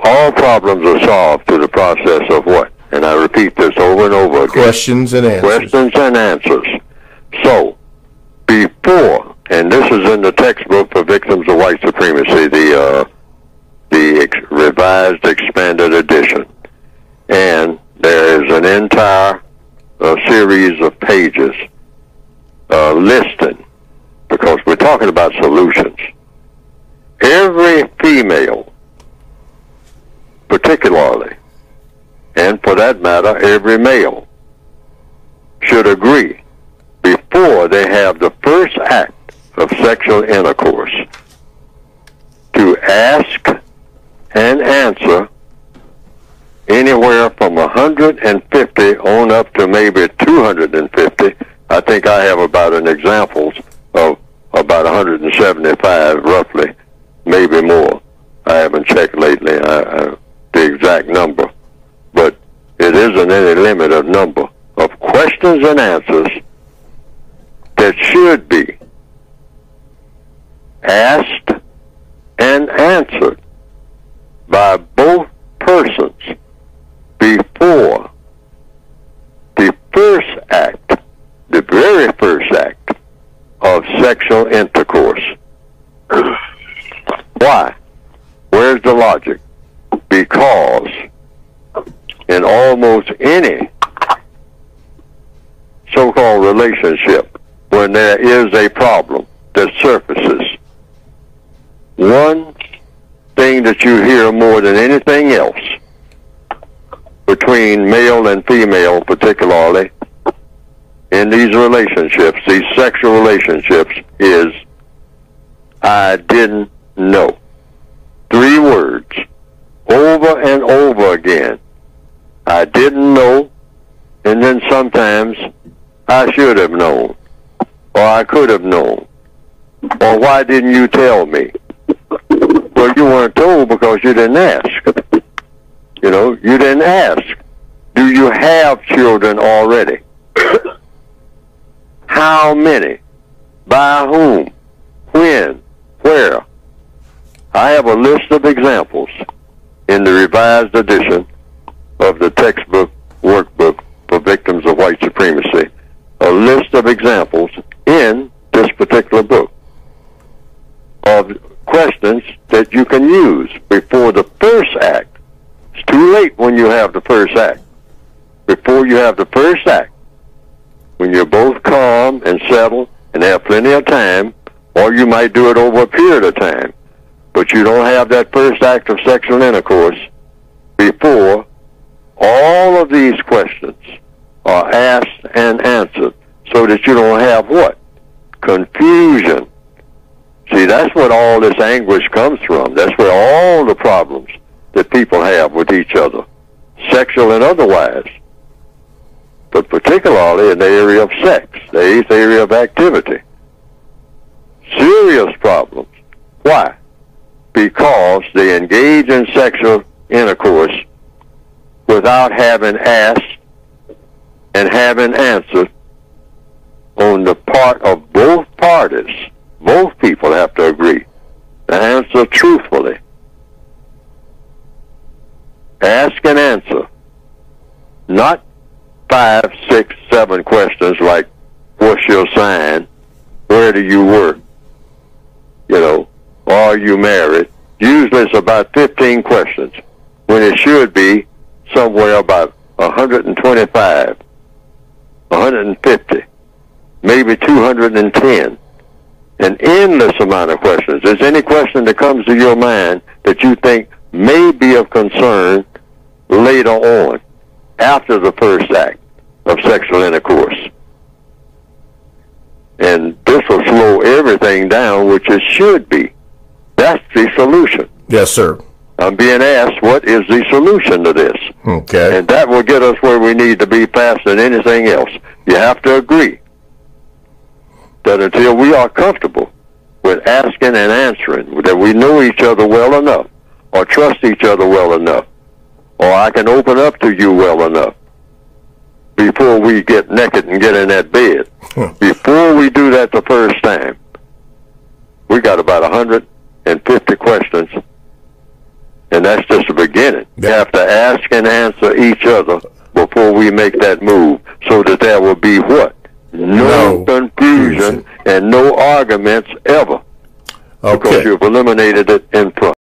all problems are solved through the process of what? And I repeat this over and over again. Questions and answers. Questions and answers. So, before, and this is in the textbook for victims of white supremacy, the revised expanded edition. And there is an entire series of pages listed, because we're talking about solutions. Every female, particularly, and for that matter, every male, should agree before they have the first act of sexual intercourse to ask and answer anywhere from 150 on up to maybe 250. I think I have about an examples of about 175 roughly, maybe more. I haven't checked lately the exact number, but it isn't any limit of number of questions and answers that should be asked and answered by both persons before the first act, the very first act of sexual intercourse. Why? Where's the logic? Because in almost any so-called relationship, when there is a problem that surfaces, one thing that you hear more than anything else between male and female, particularly in these relationships, these sexual relationships, is "I didn't know." 3 words over and over again. I didn't know, and then sometimes I should have known, or I could have known, or why didn't you tell me? Well, you weren't told because you didn't ask. You know, you didn't ask. Do you have children already? How many? By whom? When? Where? I have a list of examples in the revised edition of the textbook workbook for victims of white supremacy. A list of examples in this particular book of questions that you can use before the first act. It's too late when you have the first act. Before you have the first act, when you're both calm and settled and have plenty of time, or you might do it over a period of time, but you don't have that first act of sexual intercourse before all of these questions are asked and answered, so that you don't have what? Confusion. See, that's what all this anguish comes from. That's where all the problems that people have with each other, sexual and otherwise, but particularly in the area of sex, the 8th area of activity. Serious problems. Why? Because they engage in sexual intercourse without having asked and having answered on the part of both parties. Both people have to agree to answer truthfully. Ask and answer. Not 5, 6, 7 questions like, what's your sign? Where do you work? You know, are you married? Usually it's about 15 questions, when it should be somewhere about 125, 150, maybe 210. An endless amount of questions. Is any question that comes to your mind that you think may be of concern later on, after the first act of sexual intercourse? And this will slow everything down, which it should be. That's the solution. Yes, sir. I'm being asked, what is the solution to this? Okay. And that will get us where we need to be faster than anything else. You have to agree that until we are comfortable with asking and answering, that we know each other well enough, or trust each other well enough, or I can open up to you well enough before we get naked and get in that bed. Before we do that the first time, we got about 150 questions And that's just the beginning. Yeah. We have to ask and answer each other before we make that move, so that there will be what? No confusion and no arguments ever. Okay. Because you've eliminated it in front.